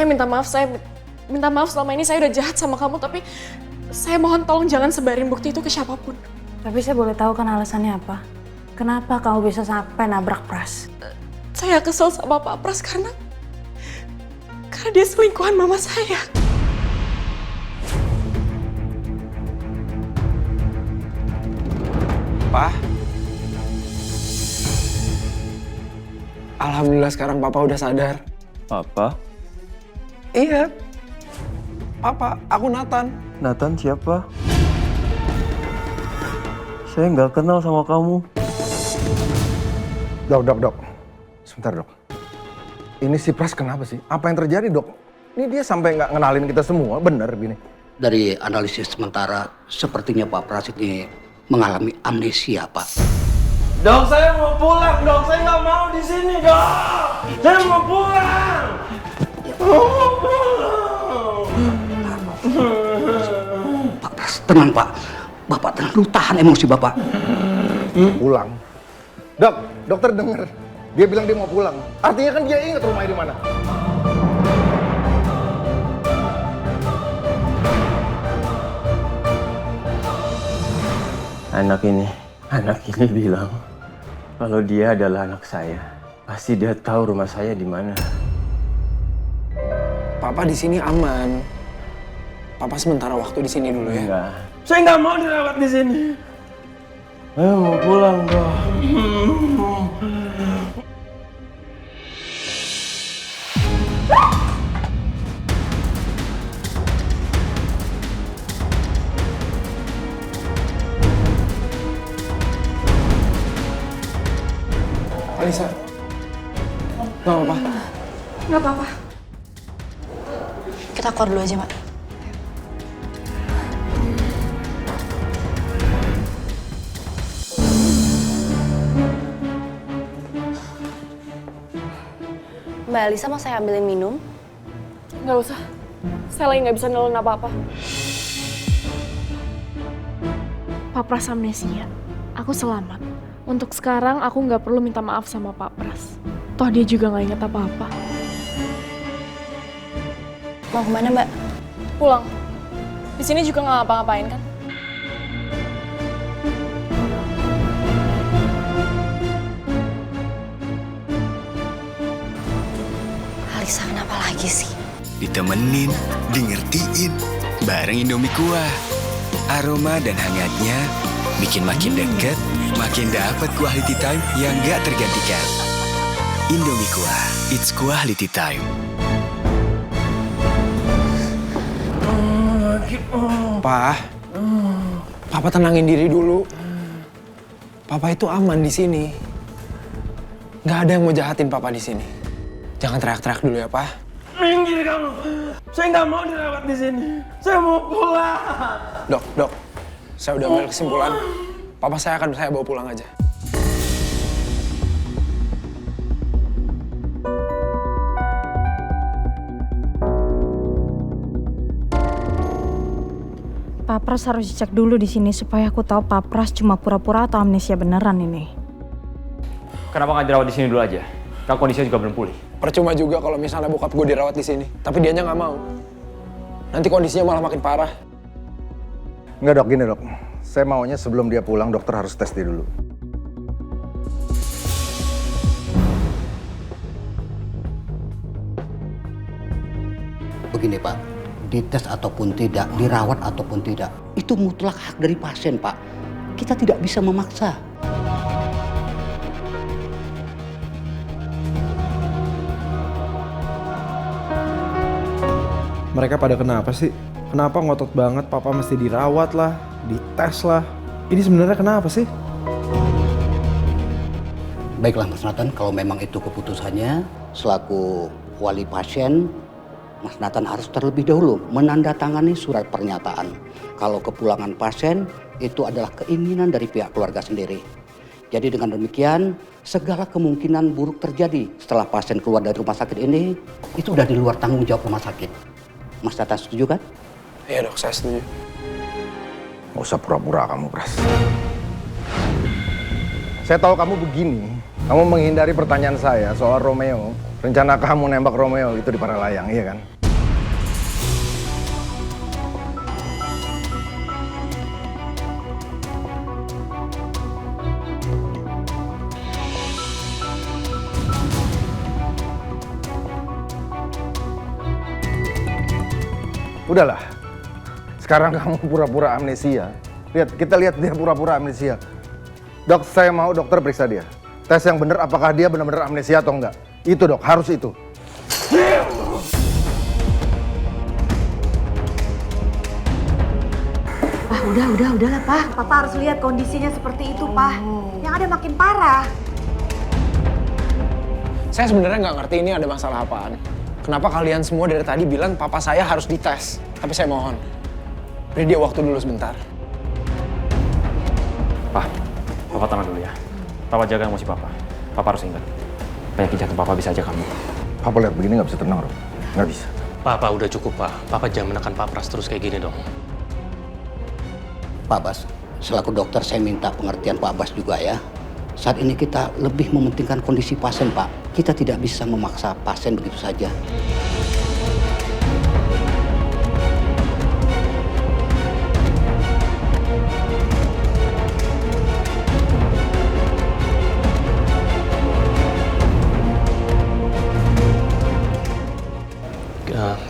saya minta maaf selama ini saya udah jahat sama kamu, tapi saya mohon tolong jangan sebarin bukti itu ke siapapun. Tapi saya boleh tahu kan alasannya apa? Kenapa kamu bisa sampai nabrak Pras? Saya kesel sama Pak Pras karena dia selingkuhan mama saya. Pak, alhamdulillah sekarang Papa udah sadar. Apa? Iya, Papa, aku Nathan. Nathan siapa? Saya nggak kenal sama kamu. Dok. Sebentar, Dok. Ini si Pras kenapa sih? Apa yang terjadi, Dok? Ini dia sampai nggak ngenalin kita semua, bener gini? Dari analisis sementara, sepertinya Pak Pras ini mengalami amnesia, Pak. Dok, saya mau pulang, Dok. Saya nggak mau di sini, Dok. Saya mau pulang. Pak Pras, tenang, Pak. Bapak tenang dulu, tahan emosi Bapak. Pulang. Dok, dokter denger. Dia bilang dia mau pulang. Artinya kan dia ingat rumahnya di mana. Anak ini bilang kalau dia adalah anak saya. Pasti dia tahu rumah saya di mana. Papa di sini aman. Papa sementara waktu di sini dulu ya. Enggak. Saya nggak mau dirawat di sini. Saya mau pulang, Dok. Alisa, nggak apa-apa. Nggak apa-apa. Kita keluar dulu aja, Mbak. Mbak Alisa mau saya ambilin minum? Nggak usah. Saya lagi nggak bisa nolongin apa-apa. Pak Pras amnesia. Aku selamat. Untuk sekarang aku nggak perlu minta maaf sama Pak Pras. Toh dia juga nggak inget apa-apa. Mau kemana, Mbak? Pulang. Di sini juga nggak ngapa-ngapain kan? Alisa kenapa lagi sih? Ditemenin, dingertiin, bareng Indomie Kuah. Aroma dan hangatnya bikin makin deket, makin dapat quality time yang gak tergantikan. Indomie Kuah, it's quality time. Papa tenangin diri dulu. Papa itu aman di sini. Nggak ada yang mau jahatin Papa di sini. Jangan teriak-teriak dulu ya, Pak. Minggir kamu. Saya nggak mau dirawat di sini. Saya mau pulang. Dok, saya udah ambil kesimpulan. Papa saya bawa pulang aja. Pak Pras harus dicek dulu di sini supaya aku tahu Pak Pras cuma pura-pura atau amnesia beneran ini. Kenapa nggak dirawat di sini dulu aja? Kan kondisinya juga belum pulih. Percuma juga kalau misalnya bokap gue dirawat di sini. Tapi dianya nggak mau. Nanti kondisinya malah makin parah. Enggak, Dok, gini, Dok. Saya maunya sebelum dia pulang, dokter harus tes dia dulu. Begini, Pak. Dites ataupun tidak, dirawat ataupun tidak, itu mutlak hak dari pasien, Pak. Kita tidak bisa memaksa. Mereka pada kenapa sih? Kenapa ngotot banget papa mesti dirawat lah, dites lah? Ini sebenarnya kenapa sih? Baiklah, Mas Nathan, kalau memang itu keputusannya, selaku wali pasien, Mas Nathan harus terlebih dahulu menandatangani surat pernyataan. Kalau kepulangan pasien itu adalah keinginan dari pihak keluarga sendiri. Jadi dengan demikian, segala kemungkinan buruk terjadi setelah pasien keluar dari rumah sakit ini, itu udah di luar tanggung jawab rumah sakit. Mas Nathan setuju kan? Iya, Dok, saya setuju. Nggak usah pura-pura kamu, Pras. Saya tahu kamu begini. Kamu menghindari pertanyaan saya soal Romeo. Rencana kamu nembak Romeo itu di Paralayang, iya kan? Udahlah. Sekarang kamu pura-pura amnesia. Kita lihat dia pura-pura amnesia. Dok, saya mau dokter periksa dia. Tes yang benar apakah dia benar-benar amnesia atau enggak. Itu dok, harus itu. Udahlah, Pak. Papa harus lihat kondisinya seperti itu, Pak. Yang ada makin parah. Saya sebenarnya nggak ngerti ini ada masalah apaan. Kenapa kalian semua dari tadi bilang papa saya harus dites? Tapi saya mohon, beri dia waktu dulu sebentar. Papa tenang dulu ya. Papa jaga emosi Papa. Papa harus ingat, penyakit jantung Papa bisa aja kamu. Papa lihat begini nggak bisa tenang, Rob. Nggak bisa. Papa udah cukup, Pak. Papa jangan menekan Pak Pras terus kayak gini dong. Pak Bas, selaku dokter saya minta pengertian Pak Bas juga ya. Saat ini kita lebih mementingkan kondisi pasien, Pak. Kita tidak bisa memaksa pasien begitu saja.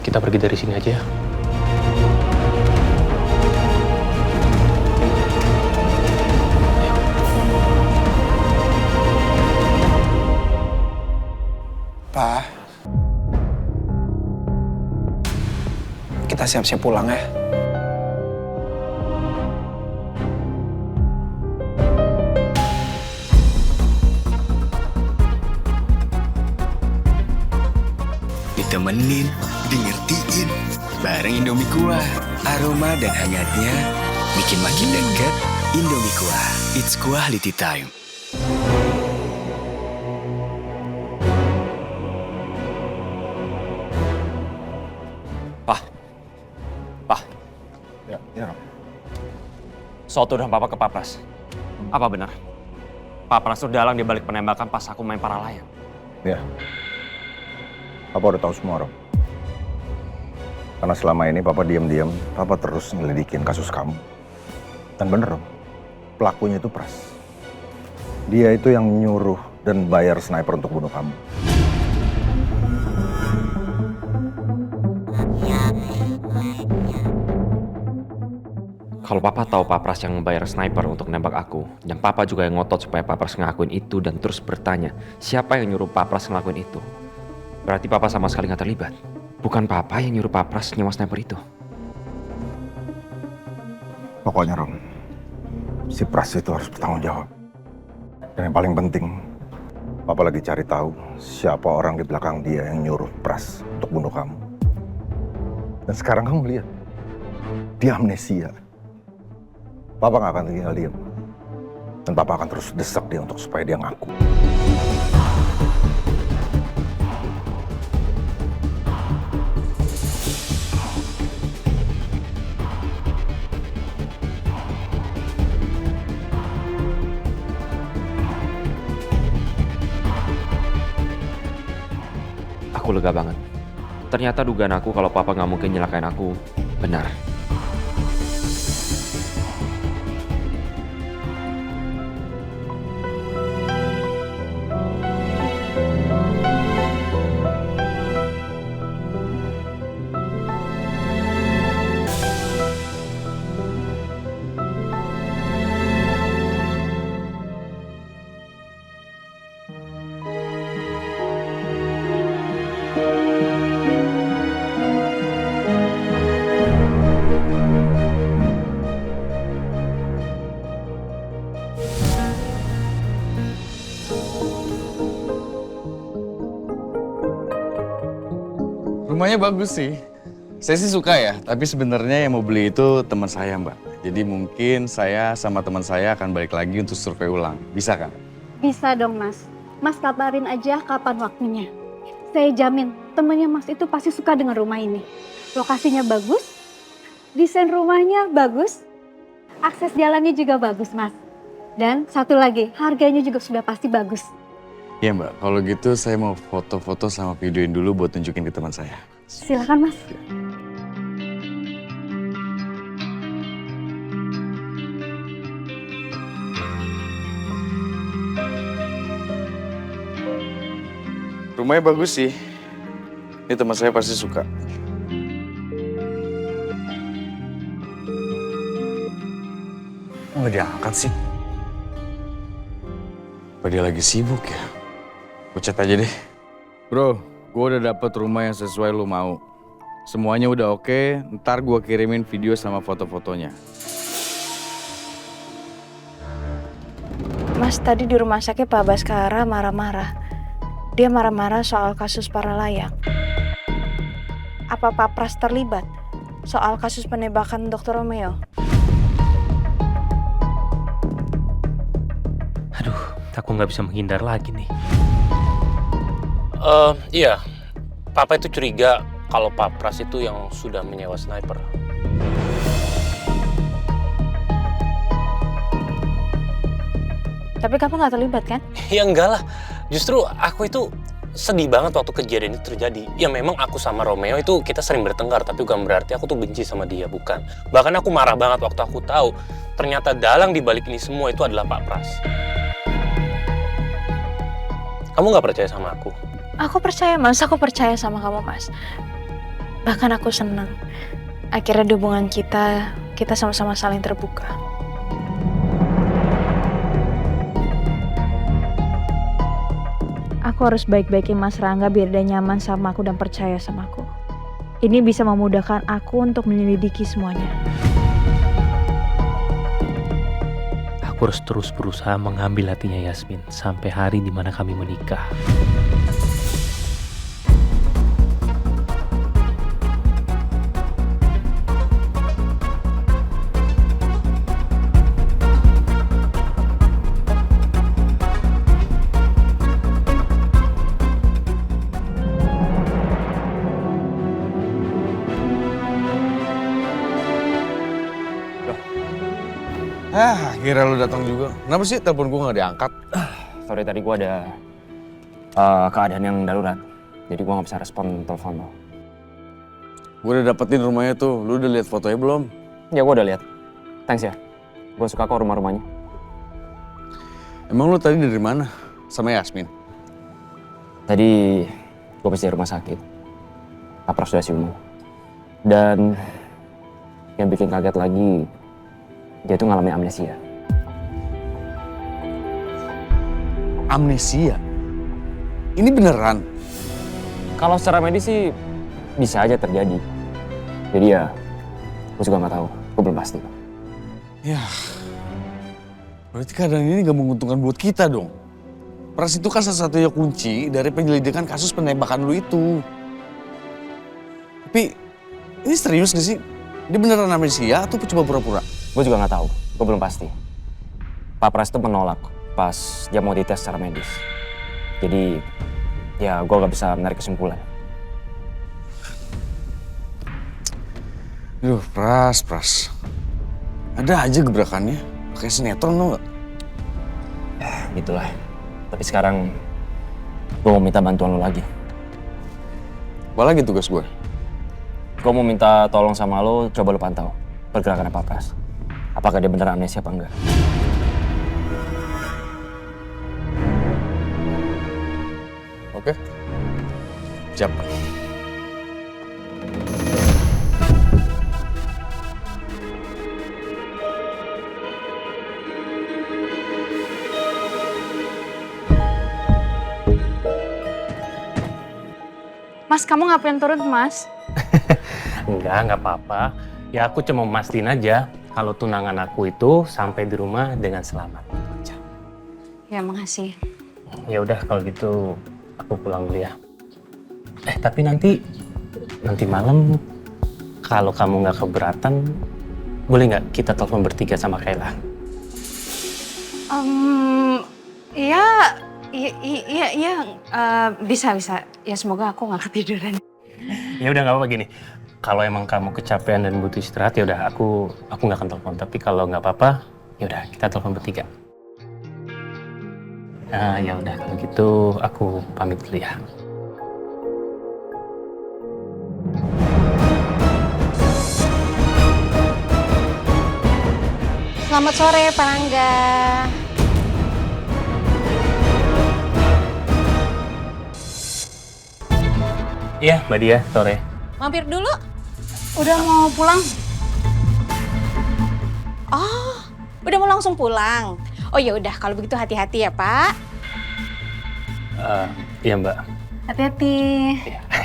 Kita pergi dari sini aja ya. Pa, kita siap-siap pulang ya. Ditemenin, dingertiin, bareng Indomie Kuah. Aroma dan hangatnya bikin makin dekat. Indomie Kuah, it's quality time. Ya. Soal tuduhan Papa ke Pak Pras. Apa benar? Pak Pras tuh dalang di balik penembakan pas aku main para layang. Ya. Papa udah tahu semua, Rob. Karena selama ini Papa diam-diam, Papa terus nyelidikin kasus kamu. Dan bener, Rob. Pelakunya itu Pras. Dia itu yang nyuruh dan bayar sniper untuk bunuh kamu. Kalau Papa tahu Pak Pras yang membayar sniper untuk nembak aku, dan Papa juga yang ngotot supaya Pak Pras ngelakuin itu dan terus bertanya, siapa yang nyuruh Pak Pras ngelakuin itu? Berarti Papa sama sekali nggak terlibat. Bukan Papa yang nyuruh Pak Pras nyewa sniper itu. Pokoknya, Rom, si Pras itu harus bertanggung jawab. Dan yang paling penting, Papa lagi cari tahu siapa orang di belakang dia yang nyuruh Pras untuk bunuh kamu. Dan sekarang kamu lihat, dia amnesia. Papa gak akan tinggal diam. Dan Papa akan terus desak dia untuk supaya dia ngaku. Aku lega banget. Ternyata dugaan aku kalau Papa nggak mungkin nyelakain aku benar. Rumahnya bagus sih. Saya sih suka ya, tapi sebenarnya yang mau beli itu teman saya, Mbak. Jadi mungkin saya sama teman saya akan balik lagi untuk survei ulang. Bisa kan? Bisa dong, Mas. Mas kabarin aja kapan waktunya. Saya jamin temannya Mas itu pasti suka dengan rumah ini. Lokasinya bagus, desain rumahnya bagus, akses jalannya juga bagus, Mas. Dan satu lagi, harganya juga sudah pasti bagus. Iya, Mbak. Kalau gitu saya mau foto-foto sama videoin dulu buat tunjukin ke teman saya. Silakan, Mas. Rumahnya bagus sih. Ini teman saya pasti suka. nggak diangkat sih? Apa dia lagi sibuk ya? Gue chat aja deh. Bro, gue udah dapet rumah yang sesuai lu mau. Semuanya udah oke, ntar gue kirimin video sama foto-fotonya. Mas, tadi di rumah sakit Pak Baskara marah-marah. Dia marah-marah soal kasus para layang. Apa Pak Pras terlibat soal kasus penembakan Dr. Romeo? Aduh, aku nggak bisa menghindar lagi nih. Iya, Papa itu curiga kalau Pak Pras itu yang sudah menyewa sniper. Tapi kamu nggak terlibat kan? Ya enggak lah, justru aku itu sedih banget waktu kejadian itu terjadi. Ya memang aku sama Romeo itu kita sering bertengkar, tapi bukan berarti aku tuh benci sama dia, bukan. Bahkan aku marah banget waktu aku tahu ternyata dalang dibalik ini semua itu adalah Pak Pras. Kamu nggak percaya sama aku? Aku percaya Mas, aku percaya sama kamu Mas. Bahkan aku senang. Akhirnya di hubungan kita sama-sama saling terbuka. Aku harus baik-baikin Mas Rangga biar dia nyaman sama aku dan percaya sama aku. Ini bisa memudahkan aku untuk menyelidiki semuanya. Aku harus terus berusaha mengambil hatinya Yasmin sampai hari dimana kami menikah. Akhirnya lu datang juga. Kenapa sih telepon gue nggak diangkat? Sorry, tadi gue ada keadaan yang darurat. Jadi gue nggak bisa respon telepon lo. Gue udah dapetin rumahnya tuh. Lu udah lihat fotonya belum? Ya, gue udah lihat. Thanks ya. Gue suka kok rumah-rumahnya. Emang lu tadi dari mana? Sama Yasmin? Tadi gue habis dari rumah sakit. Pak Pras sudah siuman. Dan yang bikin kaget lagi, dia tuh ngalamin amnesia. Amnesia? Ini beneran? Kalau secara medis sih bisa aja terjadi. Jadi ya, gue juga nggak tahu. Gue belum pasti. Ya, berarti keadaan ini gak menguntungkan buat kita dong. Pras itu kan salah satunya kunci dari penyelidikan kasus penembakan lu itu. Tapi, ini serius gak sih? Dia beneran amnesia atau cuma pura-pura? Gue juga nggak tahu. Gue belum pasti. Pak Pras itu menolak pas dia mau dites secara medis. Jadi, ya gue gak bisa menarik kesimpulan. Duh, Pras. Ada aja gebrakannya. Kayak sinetron lo gak? Gitulah. Tapi sekarang gue mau minta bantuan lo lagi. Apa lagi tugas gue? Gue mau minta tolong sama lo, coba lo pantau pergerakan Pak Pras. Apakah dia beneran amnesia apa enggak? Oke. Siap. Mas, kamu ngapain turun, Mas? Nggak apa-apa. Ya aku cuma mastiin aja kalau tunangan aku itu sampai di rumah dengan selamat. Ya, makasih. Ya udah kalau gitu aku pulang dulu ya. Tapi nanti malam kalau kamu nggak keberatan, boleh nggak kita telepon bertiga sama Kayla? Iya, bisa. Ya semoga aku nggak ketiduran. Ya udah nggak apa-apa gini. Kalau emang kamu kecapean dan butuh istirahat, ya udah aku nggak akan telepon. Tapi kalau nggak apa-apa, ya udah kita telepon bertiga. Nah, ya udah kalau gitu aku pamit dulu ya. Selamat sore, Pak Rangga. Iya, Mbak Dia, sore. Mampir dulu. Udah mau pulang? Oh, Udah mau langsung pulang? Oh ya udah, kalau begitu hati-hati ya Pak. Iya Mbak. Hati-hati.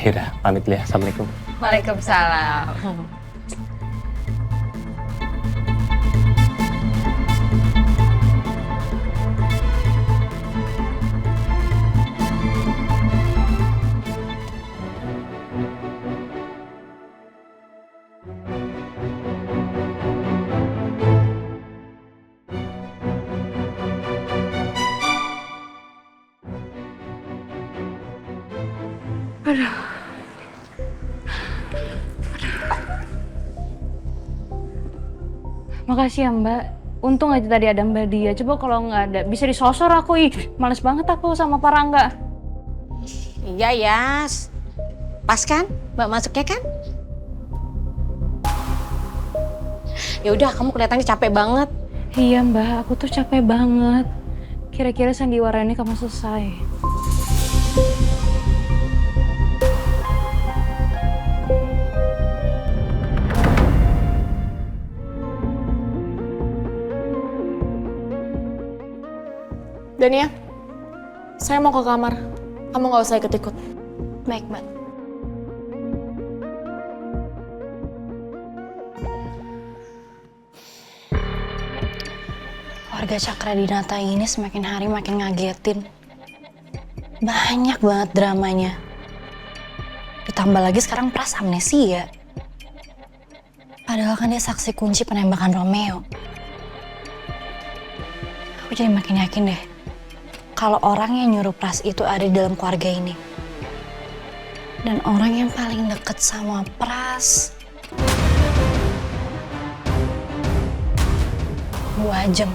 Yaudah, pamit dulu ya. Assalamualaikum. Waalaikumsalam. Makasih ya Mbak. Untung aja tadi ada Mbak Dia. Coba kalau nggak ada, bisa disosor aku. Ih, males banget aku sama Pak Rangga. Iya Yas. Pas kan? Mbak masuknya kan? Ya udah, kamu kelihatannya capek banget. Iya Mbak, aku tuh capek banget. Kira-kira sandiwara ini kamu selesai. Dania, saya mau ke kamar. Kamu nggak usah ikut-ikut. Baik Mbak. Keluarga Cakradinata ini semakin hari makin ngagetin. Banyak banget dramanya. Ditambah lagi sekarang Pras amnesia. Padahal kan dia saksi kunci penembakan Romeo. Aku jadi makin yakin deh, kalau orang yang nyuruh Pras itu ada di dalam keluarga ini. Dan orang yang paling deket sama Pras, Bu Ajeng.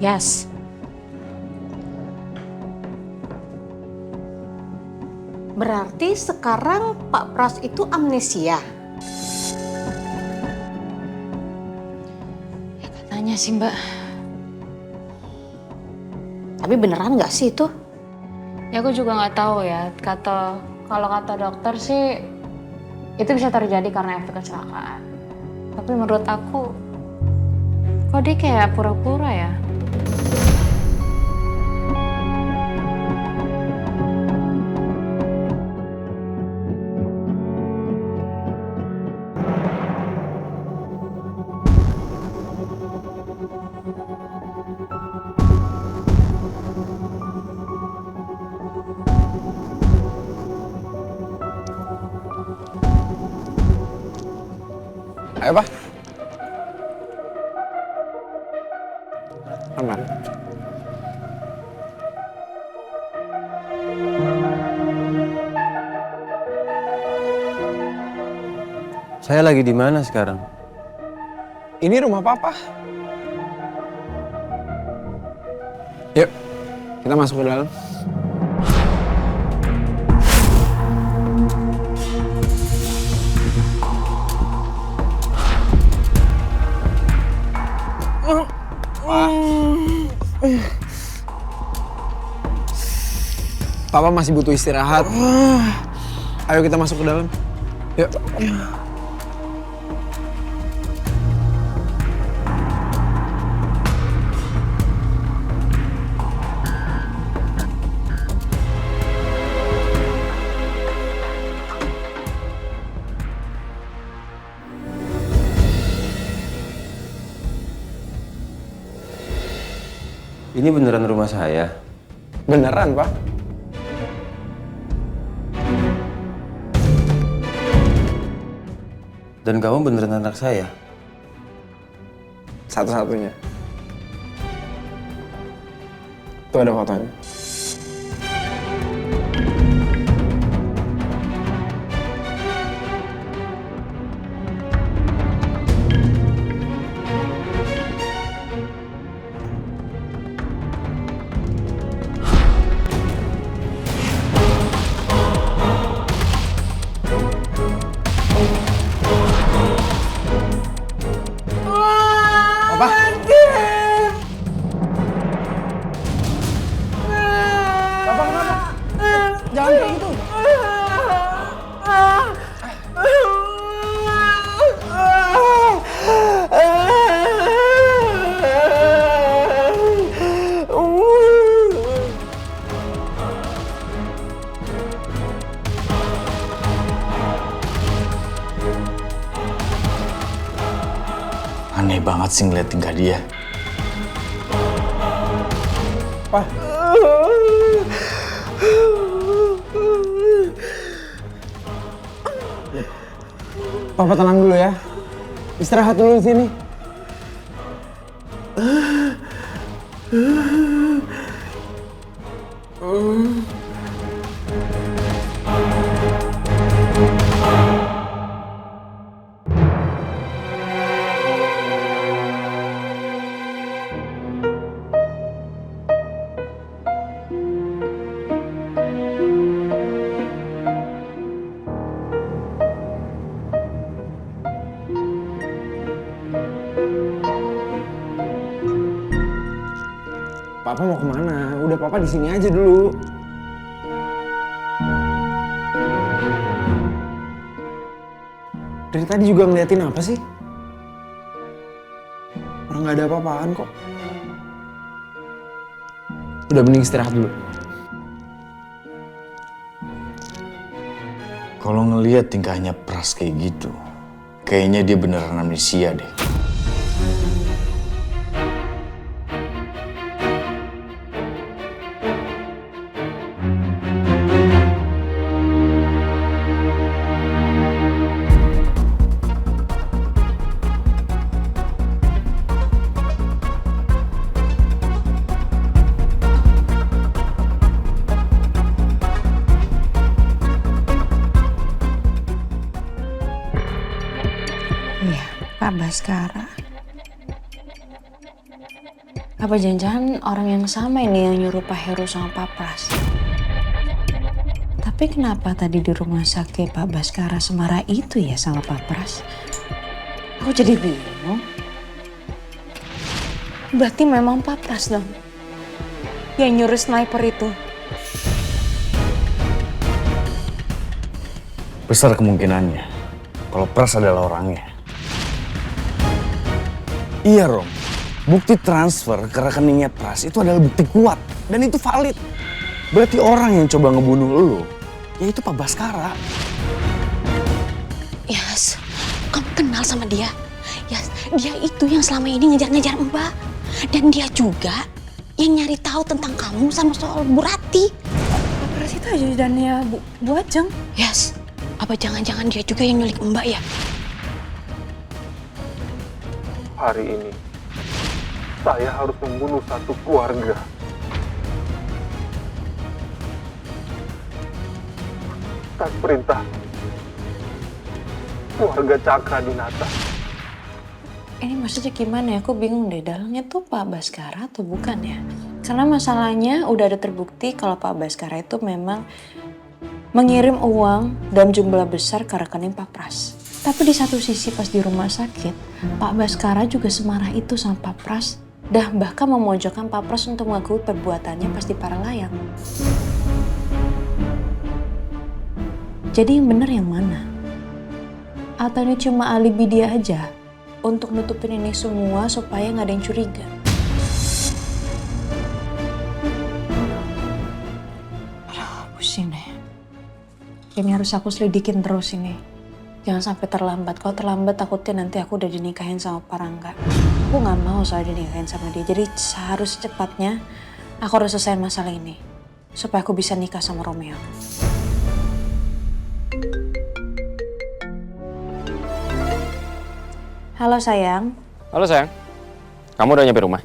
Yes. Berarti sekarang Pak Pras itu amnesia. Katanya sih Mbak. Tapi beneran nggak sih itu? Ya aku juga nggak tahu ya. Kalau kata dokter sih itu bisa terjadi karena efek kecelakaan. Tapi menurut aku, kok dia kayak pura-pura ya? Ayo, Pak. Aman. Saya lagi di mana sekarang? Ini rumah Papa. Yuk, kita masuk ke dalam. Papa masih butuh istirahat. Ayo kita masuk ke dalam. Yuk. Ini beneran rumah saya? Beneran, Pak. Dan kamu beneran anak saya? Satu-satunya. Tuh ada fotonya. Aneh banget sih ngeliat tingkah dia. Pak. Papa tenang dulu ya. Istirahat dulu di sini. Papa mau kemana? Udah Papa di sini aja dulu. Dari tadi juga ngeliatin apa sih? Orang nggak ada apa-apaan kok. Udah mending istirahat dulu. Kalau ngeliat tingkahnya Pras kayak gitu, kayaknya dia beneran amnesia deh. Pak Baskara. Apa jangan-jangan orang yang sama ini yang nyuruh Pak Heru sama Pak Pras? Tapi kenapa tadi di rumah sakit Pak Baskara semarah itu ya sama Pak Pras? Aku jadi bingung. Berarti memang Pak Pras dong yang nyuruh sniper itu. Besar kemungkinannya kalau Pras adalah orangnya. Iya Rom, bukti transfer ke rekeningnya Pras itu adalah bukti kuat dan itu valid. Berarti orang yang coba ngebunuh lo, yaitu Pak Baskara. Yas, kamu kenal sama dia? Yas, dia itu yang selama ini ngejar-ngejar Mbak. Dan dia juga yang nyari tahu tentang kamu sama soal Bu Rati. Pak Pras itu ajudannya Bu Ajeng. Yas, apa jangan-jangan dia juga yang nyulik Mbak ya? Hari ini, saya harus membunuh satu keluarga. Atas perintah keluarga Cakra Dinata. Ini maksudnya gimana ya? Aku bingung deh, dalangnya tuh Pak Baskara atau bukan ya? Karena masalahnya udah ada terbukti kalau Pak Baskara itu memang mengirim uang dalam jumlah besar ke rekening Pak Pras. Tapi di satu sisi pas di rumah sakit, Pak Baskara juga semarah itu sama Pak Pras dan bahkan memojokkan Pak Pras untuk mengakui perbuatannya pas di Paralayang. Jadi yang benar yang mana? Atau ini cuma alibi dia aja untuk nutupin ini semua supaya nggak ada yang curiga? Aduh, pusing deh. Ini harus aku selidikin terus ini. Jangan sampai terlambat. Kalau terlambat takutnya nanti aku udah dinikahin sama Pak Rangga. Aku nggak mau soal dinikahin sama dia. Jadi harus secepatnya aku harus selesai masalah ini supaya aku bisa nikah sama Romeo. Halo sayang. Halo sayang. Kamu udah nyampe rumah?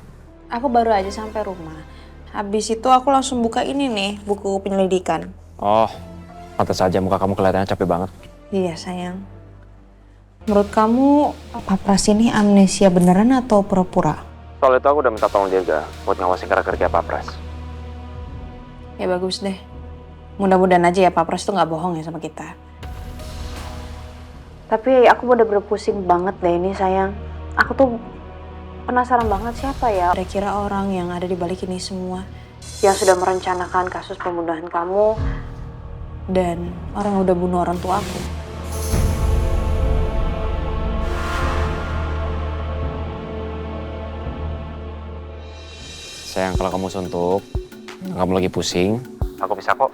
Aku baru aja sampai rumah. Habis itu aku langsung buka ini nih, buku penyelidikan. Oh, pantas saja muka kamu kelihatannya capek banget. Iya sayang. Menurut kamu Pak Pras ini amnesia beneran atau pura-pura? Soal itu aku udah minta tolong Diega buat ngawasin kerja Pak Pras. Ya bagus deh. Mudah-mudahan aja ya Pak Pras tuh nggak bohong ya sama kita. Tapi aku bener-bener pusing banget deh ini sayang. Aku tuh penasaran banget siapa ya kira-kira orang yang ada di balik ini semua. Yang sudah merencanakan kasus pembunuhan kamu dan orang yang udah bunuh orang tua aku. Sayang, kalau kamu suntuk, kamu lagi pusing, aku bisa kok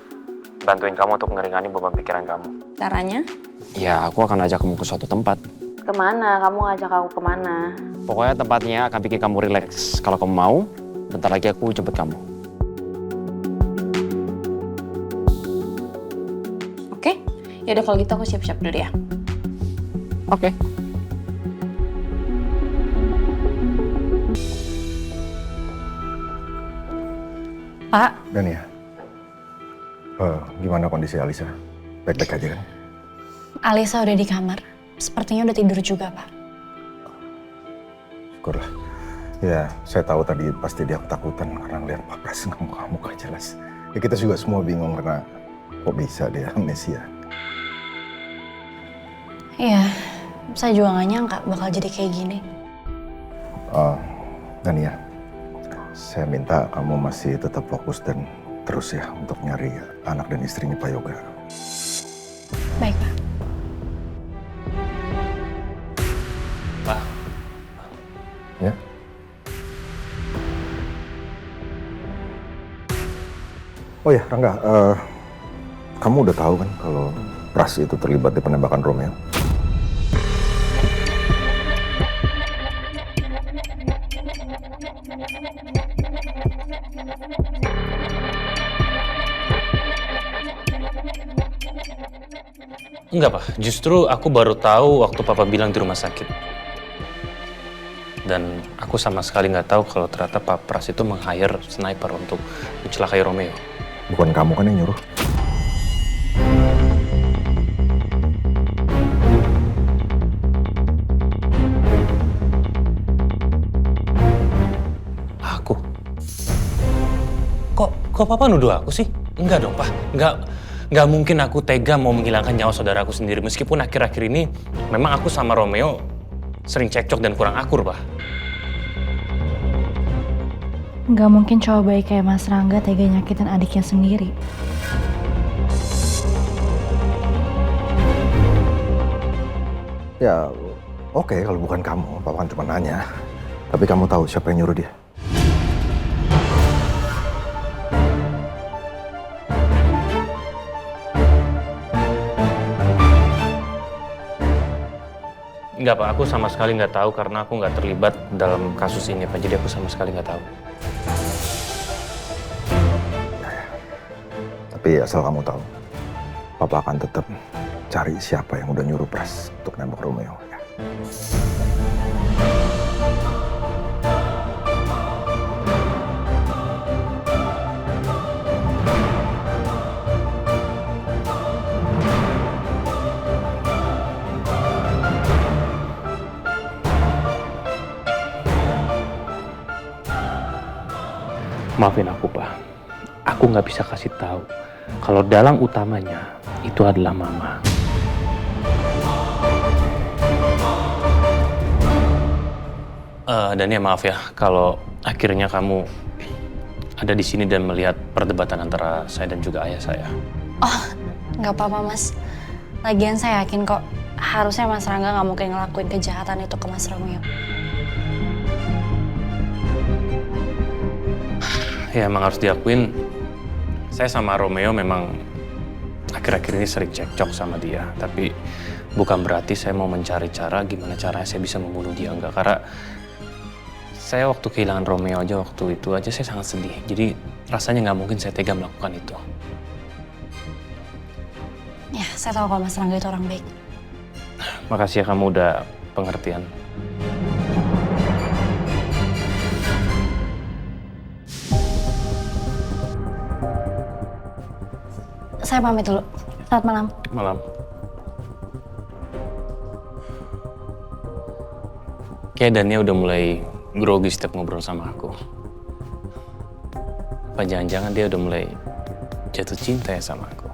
bantuin kamu untuk ngeringanin beban pikiran kamu. Caranya? Ya, aku akan ajak kamu ke suatu tempat. Kemana? Kamu ngajak aku kemana? Pokoknya tempatnya akan bikin kamu rileks. Kalau kamu mau, bentar lagi aku jemput kamu. Oke? Yaudah kalau gitu aku siap-siap dulu ya. Oke. Pak, Dan ya, gimana kondisi Alisa? Baik-baik aja kan? Alisa udah di kamar. Sepertinya udah tidur juga, Pak. Syukurlah. Ya, saya tahu tadi pasti dia ketakutan karena lihat Pak Pras ngamuk-ngamuk gak jelas. Ya kita juga semua bingung karena kok bisa dia amnesia. Iya, saya juga gak nyangka bakal jadi kayak gini. Dan ya, saya minta kamu masih tetap fokus dan terus ya untuk nyari anak dan istrinya Pak Yoga. Baik, Pak. Pak. Ya? Oh ya, Rangga, kamu udah tahu kan kalau Pras itu terlibat di penembakan Romeo? Enggak, Pak. Justru aku baru tahu waktu Papa bilang di rumah sakit. Dan aku sama sekali nggak tahu kalau ternyata Pak Pras itu meng-hire sniper untuk mencelakai Romeo. Bukan kamu kan yang nyuruh? Aku? Kok Papa nuduh aku sih? Enggak dong, Pak. Nggak mungkin aku tega mau menghilangkan nyawa saudaraku sendiri. Meskipun akhir-akhir ini memang aku sama Romeo sering cekcok dan kurang akur, Pak. Nggak mungkin cowok baik kayak Mas Rangga tega nyakitin adiknya sendiri. Ya, oke kalau bukan kamu, Papa kan cuma nanya. Tapi kamu tahu siapa yang nyuruh dia? Enggak, Pak. Aku sama sekali nggak tahu karena aku nggak terlibat dalam kasus ini, Pak. Jadi aku sama sekali nggak tahu. Tapi asal kamu tahu, Papa akan tetap cari siapa yang udah nyuruh Pras untuk nembak Romeo. Ya. Maafin aku, Pak. Aku nggak bisa kasih tahu kalau dalang utamanya itu adalah Mama. Dan ya maaf ya kalau akhirnya kamu ada di sini dan melihat perdebatan antara saya dan juga ayah saya. Oh, nggak apa-apa, Mas. Lagian saya yakin kok harusnya Mas Rangga nggak mungkin ngelakuin kejahatan itu ke Mas Romeo. Ya emang harus diakuin, saya sama Romeo memang akhir-akhir ini sering cekcok sama dia. Tapi bukan berarti saya mau mencari cara gimana caranya saya bisa membunuh dia. Enggak, karena saya waktu kehilangan Romeo aja, waktu itu aja saya sangat sedih. Jadi rasanya nggak mungkin saya tega melakukan itu. Ya, saya tahu kalau Mas Rangga itu orang baik. Makasih ya kamu udah pengertian. Saya pamit dulu. Selamat malam. Malam. Kayak Dania udah mulai grogi setiap ngobrol sama aku. Apa jangan-jangan dia udah mulai jatuh cinta ya sama aku?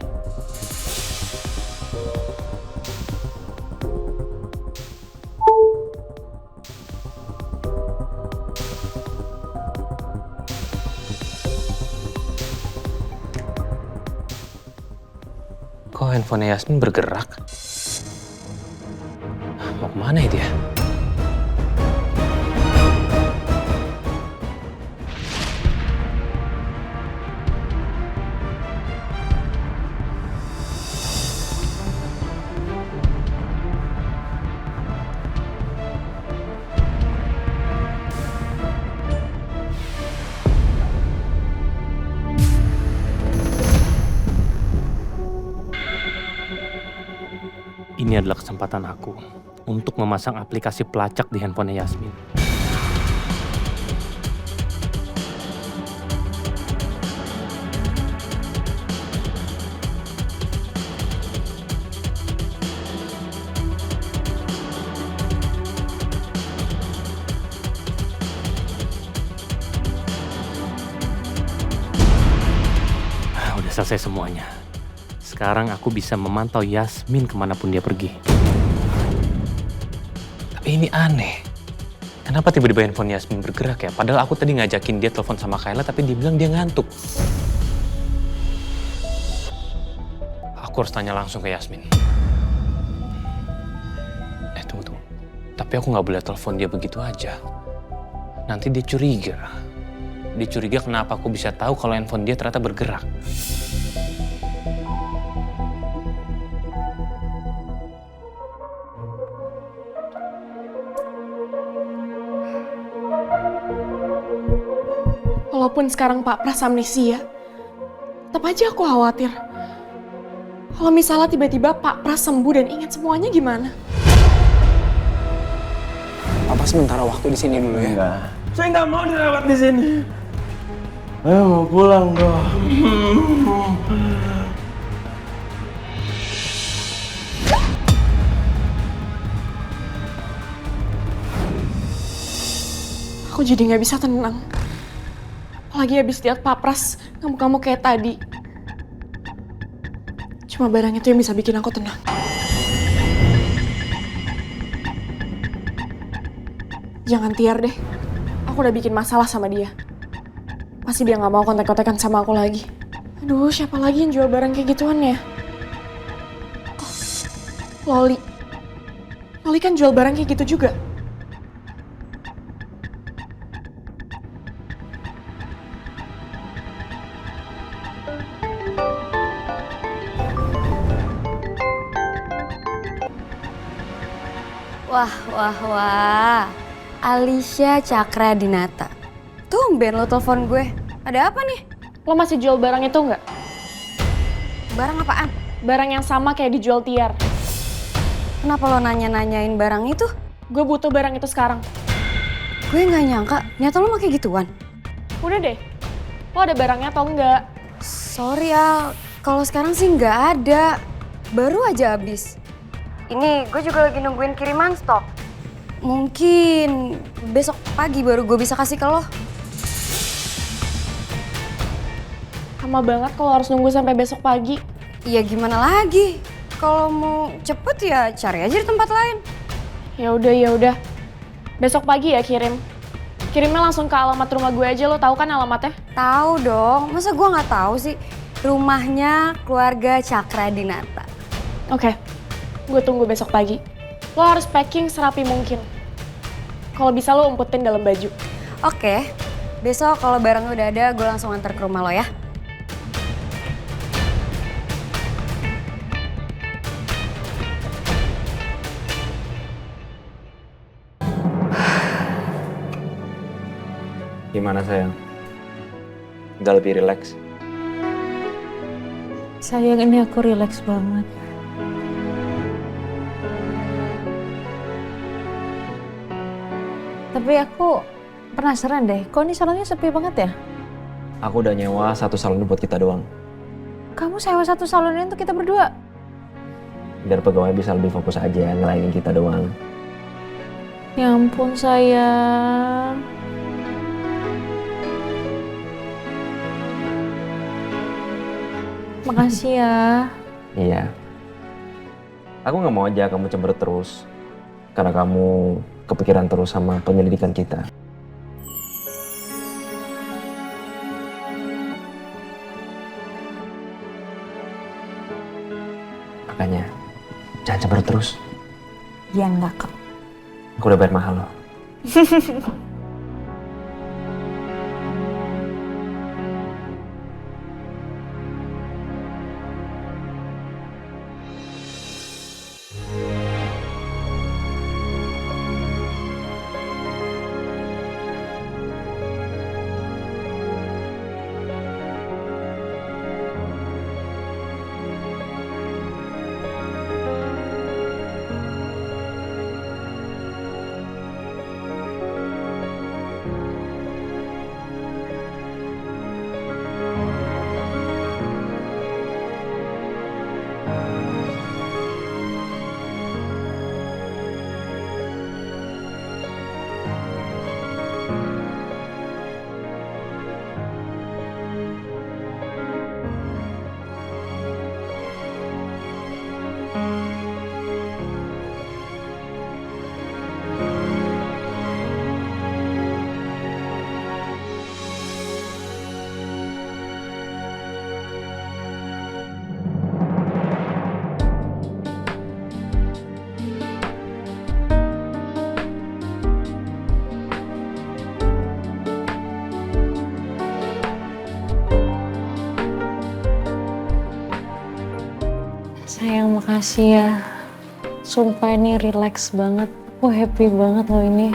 Kok handphone Yasmin bergerak? Mau kemana ya dia? adalah kesempatan aku untuk memasang aplikasi pelacak di handphonenya Yasmin. Udah selesai semuanya. Sekarang aku bisa memantau Yasmin kemanapun dia pergi. Tapi ini aneh. Kenapa tiba-tiba handphone Yasmin bergerak ya? Padahal aku tadi ngajakin dia telepon sama Kayla, tapi dia bilang dia ngantuk. Aku harus tanya langsung ke Yasmin. Tunggu. Tapi aku nggak boleh telepon dia begitu aja. Nanti dia curiga. Dia curiga kenapa aku bisa tahu kalau handphone dia ternyata bergerak. Walaupun sekarang Pak Pras amnesia, tetap aja aku khawatir. Kalau misalnya tiba-tiba Pak Pras sembuh dan ingat semuanya gimana? Papa sementara waktu di sini dulu ya. Enggak. Saya nggak mau dirawat di sini. Saya mau pulang dong. Aku jadi nggak bisa tenang. Apalagi habis lihat Pak Pras ngamuk-ngamuk kayak tadi. Cuma barang itu yang bisa bikin aku tenang. Jangan tiar deh. Aku udah bikin masalah sama dia. Pasti dia nggak mau kontak-kontakan sama aku lagi. Aduh, siapa lagi yang jual barang kayak gituan ya? Oh, Loli. Loli kan jual barang kayak gitu juga. Wah. Alicia Cakra Dinata. Tumben lo telepon gue. Ada apa nih? Lo masih jual barang itu nggak? Barang apaan? Barang yang sama kayak dijual Tiar. Kenapa lo nanya-nanyain barang itu? Gue butuh barang itu sekarang. Gue nggak nyangka, nyata lo pakai gituan. Udah deh, lo ada barangnya atau enggak? Sorry Al, kalau sekarang sih nggak ada. Baru aja habis. Ini gue juga lagi nungguin kiriman stok. Mungkin besok pagi baru gue bisa kasih ke lo. Lama banget kalau harus nunggu sampai besok pagi. Iya gimana lagi? Kalau mau cepet ya cari aja di tempat lain. Ya udah. Besok pagi ya kirim. Kirimnya langsung ke alamat rumah gue aja, lo tahu kan alamatnya? Tahu dong, masa gue nggak tahu sih? Rumahnya keluarga Cakra Dinata. Oke, gue tunggu besok pagi. Lo harus packing serapi mungkin. Kalau bisa lo umpetin dalam baju. Oke, besok kalau barangnya udah ada, gue langsung antar ke rumah lo ya. Gimana sayang? Udah lebih rileks? Sayang, ini aku rileks banget. Tapi aku penasaran deh, kok ini salonnya sepi banget ya? Aku udah nyewa satu salon buat kita doang. Kamu sewa satu salon ini untuk kita berdua? Biar pegawai bisa lebih fokus aja ngelayanin kita doang. Ya ampun sayang. Makasih ya. Iya. Aku nggak mau aja kamu cemberut terus. Karena kamu kepikiran terus sama penyelidikan kita. Makanya, jangan cemberut terus. Ya enggak kok. Aku udah bayar mahal loh. Makasih ya. Sumpah ini relax banget. Aku happy banget loh ini.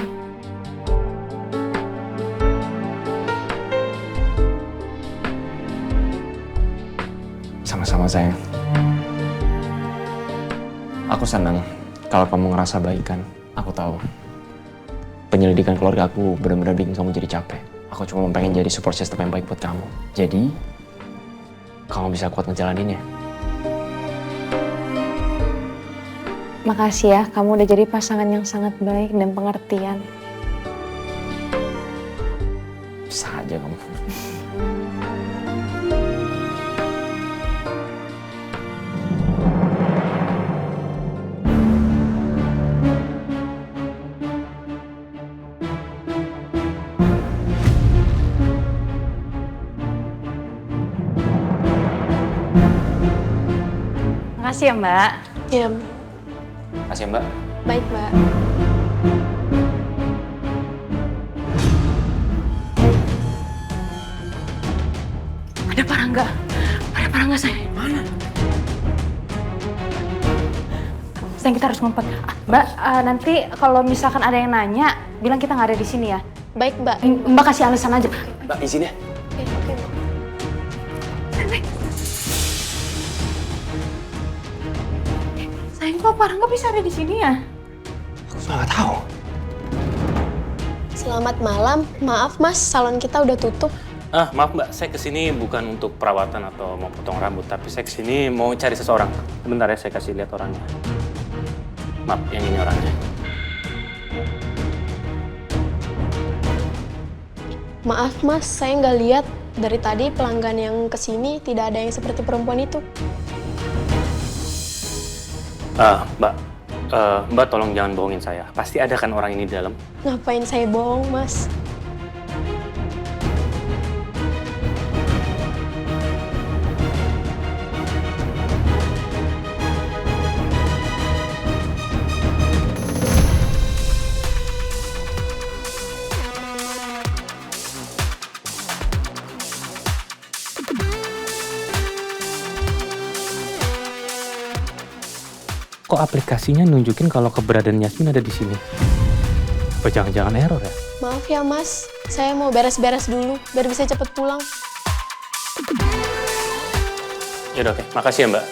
Sama-sama sayang. Aku senang kalau kamu ngerasa baikan. Aku tahu. Penyelidikan keluarga aku benar-benar bikin kamu jadi capek. Aku cuma pengen jadi support system yang baik buat kamu. Jadi, kamu bisa kuat ngejalaninnya. Makasih ya, kamu udah jadi pasangan yang sangat baik dan pengertian. Bisa aja kamu. Makasih ya, Mbak. Ya, Makasih ya, Mbak. baik, Mbak. Ada Parangga. Ada Parangga, sayang. Mana? Sayang, kita harus ngumpet. Mbak, nanti kalau misalkan ada yang nanya, bilang kita nggak ada di sini ya. Baik, Mbak. Mbak kasih alasan aja. Mbak, izin ya. Oke, Mbak. Sayang, kok Parangga bisa ada di sini ya? Aku nggak tahu. Selamat malam. Maaf, Mas, salon kita udah tutup. Maaf Mbak, saya kesini bukan untuk perawatan atau mau potong rambut, tapi saya kesini mau cari seseorang. Sebentar ya, saya kasih lihat orangnya. Maaf, yang ini orangnya. Maaf, Mas, saya nggak lihat. Dari tadi pelanggan yang kesini tidak ada yang seperti perempuan itu. Mbak tolong jangan bohongin saya. Pasti ada kan orang ini di dalam? Ngapain saya bohong, Mas? Kok aplikasinya nunjukin kalau keberadaan Yasmin ada di sini? Apa jangan-jangan error ya? Maaf ya, Mas. Saya mau beres-beres dulu, biar bisa cepet pulang. Yaudah, oke. Makasih ya, Mbak.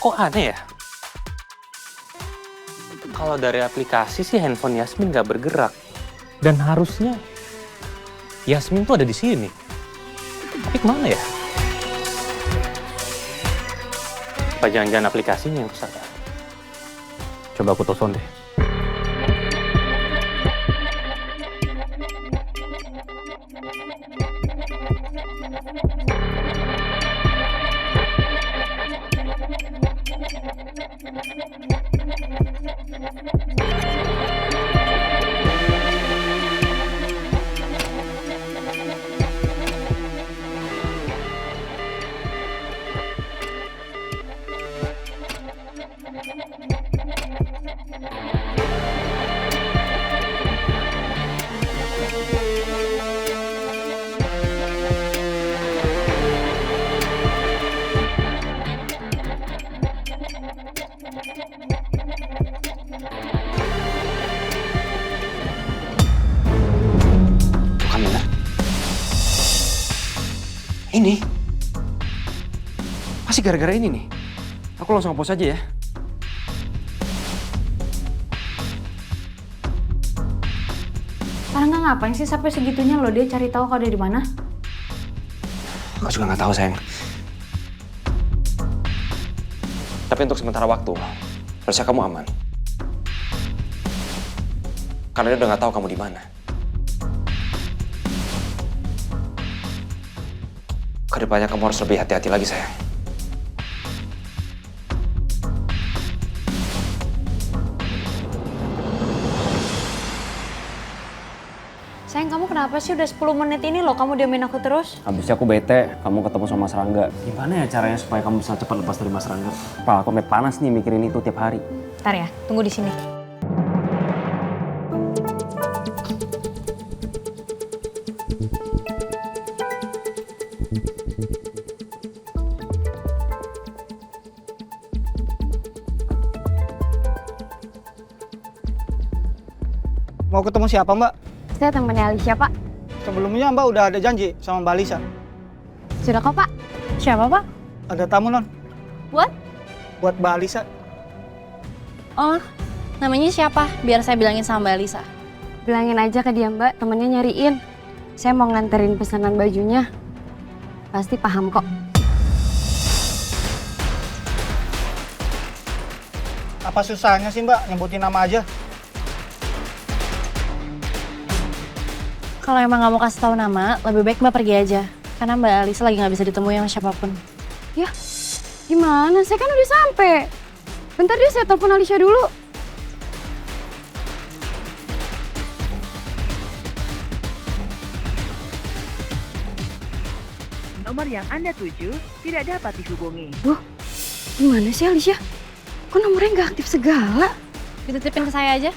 Kok aneh ya? Kalau dari aplikasi sih handphone Yasmin nggak bergerak. Dan harusnya Yasmin tuh ada di sini. Tapi kemana ya? Apa jangan-jangan aplikasinya yang rusak ya? Coba aku telepon deh. Ini pasti gara-gara ini nih. Aku langsung hapus aja ya. Parangga ngapain sih sampai segitunya loh dia cari tahu kau ada di mana? Aku juga nggak tahu sayang. Tapi untuk sementara waktu, harusnya kamu aman. Karena dia udah nggak tahu kamu di mana. Kedepannya kamu harus lebih hati-hati lagi, sayang. Sayang, kamu kenapa sih udah 10 menit ini loh kamu diamin aku terus? Habisnya aku bete, kamu ketemu sama Mas Rangga. Gimana ya caranya supaya kamu bisa cepat lepas dari Mas Rangga? Kepala aku sampai panas nih mikirin itu tiap hari. Ntar ya, tunggu di sini. Mau ketemu siapa, Mbak? Saya temannya Alicia, Pak. Sebelumnya Mbak udah ada janji sama Mbak Lisa. Sudah kok, Pak. Siapa, Pak? Ada tamu, Non. What? Buat Mbak Lisa. Oh, namanya siapa? Biar saya bilangin sama Mbak Lisa. Bilangin aja ke dia, Mbak. Temennya nyariin. Saya mau nganterin pesanan bajunya. Pasti paham kok. Apa susahnya sih, Mbak? Nyebutin nama aja. Kalau emang nggak mau kasih tahu nama, lebih baik Mbak pergi aja. Karena Mbak Alisa lagi nggak bisa ditemui sama siapapun. Ya, gimana? Saya kan udah sampai. Bentar deh, saya telepon Alicia dulu. Nomor yang Anda tuju tidak dapat dihubungi. Gimana sih Alicia? Kok nomornya nggak aktif segala? Dititipin ke saya aja.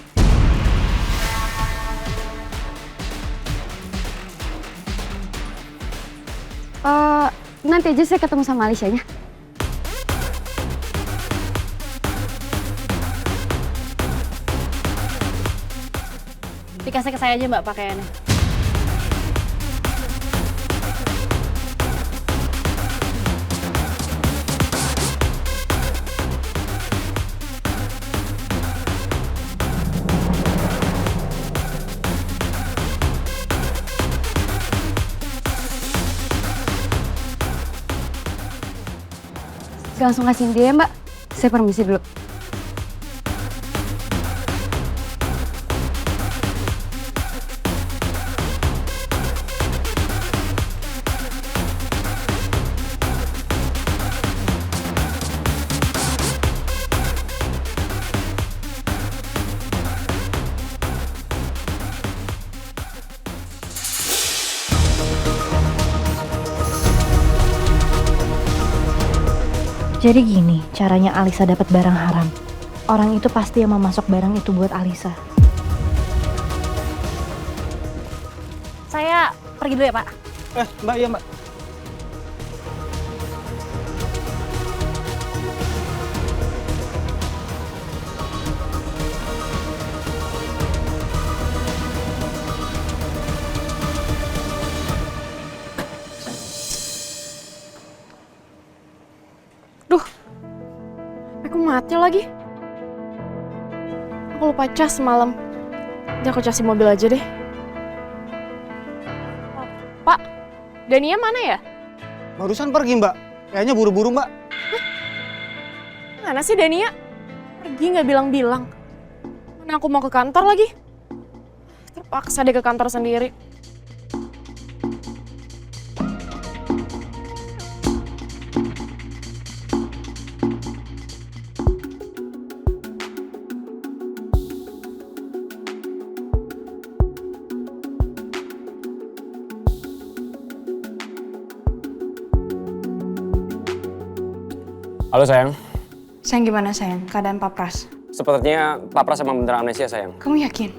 Nanti aja saya ketemu sama Alicia-nya. Dikasih ke saya aja Mbak pakaiannya. Langsung kasihin dia ya, Mbak. Saya permisi dulu. Jadi gini, caranya Alisa dapat barang haram. Orang itu pasti yang memasok barang itu buat Alisa. Saya pergi dulu ya, Pak. Mbak, iya, Mbak. Aku mati lagi. Aku lupa cas semalam. Nanti aku casin mobil aja deh. Pak, Dania mana ya? Barusan pergi, Mbak. Kayaknya buru-buru, Mbak. Mana sih Dania? Pergi nggak bilang-bilang. Mana aku mau ke kantor lagi? Terpaksa deh ke kantor sendiri. Halo sayang. Sayang gimana sayang? Keadaan Pak Pras? Sepertinya Pak Pras emang bener amnesia sayang. Kamu yakin?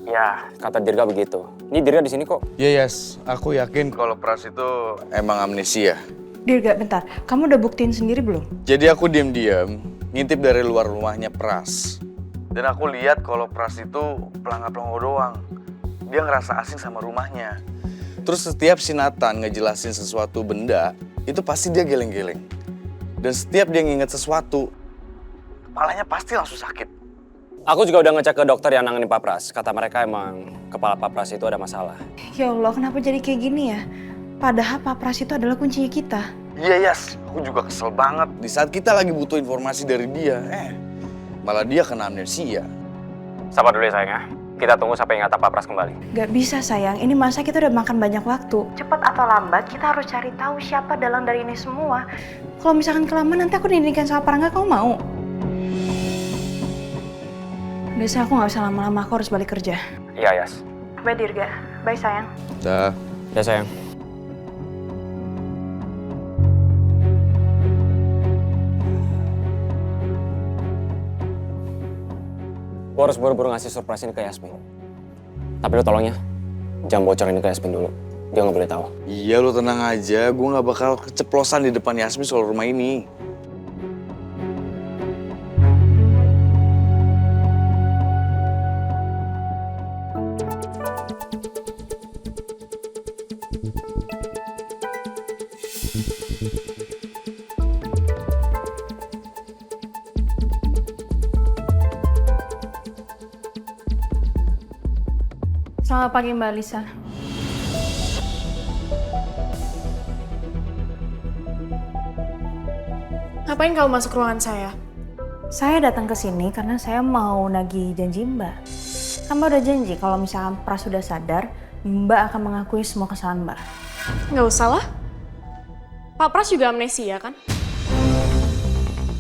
Ya, kata Dirga begitu. Ini Dirga di sini kok. Iya, Yas. Aku yakin kalau Pras itu emang amnesia. Dirga, bentar. Kamu udah buktiin sendiri belum? Jadi aku diam-diam ngintip dari luar rumahnya Pras. Dan aku lihat kalau Pras itu pelangga-pelangga doang. Dia ngerasa asing sama rumahnya. Terus setiap si Nathan ngejelasin sesuatu benda, itu pasti dia geleng-geleng. Dan setiap dia nginget sesuatu, kepalanya pasti langsung sakit. Aku juga udah ngecek ke dokter yang nanganin Pak Pras. Kata mereka emang kepala Pak Pras itu ada masalah. Ya Allah, kenapa jadi kayak gini ya? Padahal Pak Pras itu adalah kuncinya kita. Iya, Yas. Aku juga kesel banget. Di saat kita lagi butuh informasi dari dia, malah dia kena amnesia. Sabar dulu ya sayang ya. Kita tunggu sampai ingatan Pak Pras kembali. Gak bisa sayang, ini masa kita udah makan banyak waktu. Cepat atau lambat, kita harus cari tahu siapa dalang dari ini semua. Kalau misalkan kelamaan nanti aku dinikahkan sama Parangga, kamu mau? Biasanya aku gak bisa lama-lama, aku harus balik kerja. Iya, Yas. Bye, Dirga. Bye sayang. Dah. Ya sayang. Gue harus buru-buru ngasih surprise ini ke Yasmin. Tapi lo tolong ya, jangan bocorin ini ke Yasmin dulu. Dia nggak boleh tahu. Iya, lo tenang aja. Gue nggak bakal keceplosan di depan Yasmin soal rumah ini. Selamat pagi Mbak Lisa. Ngapain kamu masuk ruangan saya? Saya datang ke sini karena saya mau nagih janji Mbak. Kan Mbak udah janji kalau misalkan Pras sudah sadar, Mbak akan mengakui semua kesalahan Mbak. Nggak usah lah. Pak Pras juga amnesia kan?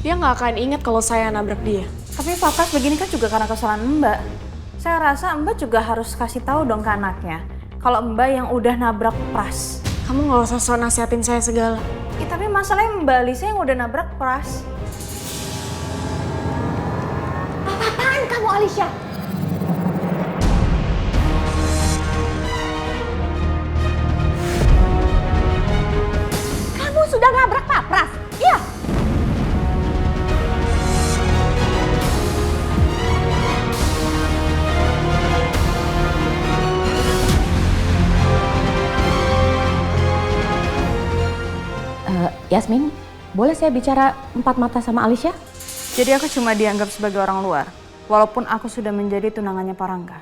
Dia nggak akan ingat kalau saya nabrak dia. Tapi Pak Pras begini kan juga karena kesalahan Mbak. Saya rasa Mbak juga harus kasih tahu dong ke anaknya kalau Mbak yang udah nabrak Pras. Kamu nggak usah so nasihatin saya segala. Ya, tapi masalahnya Mbak Lisa yang udah nabrak Pras. Apa-apaan kamu, Alicia? Kamu sudah nabrak Pak Pras? Iya. Yasmin, boleh saya bicara empat mata sama Alicia? Jadi aku cuma dianggap sebagai orang luar, walaupun aku sudah menjadi tunangannya Pak Rangga.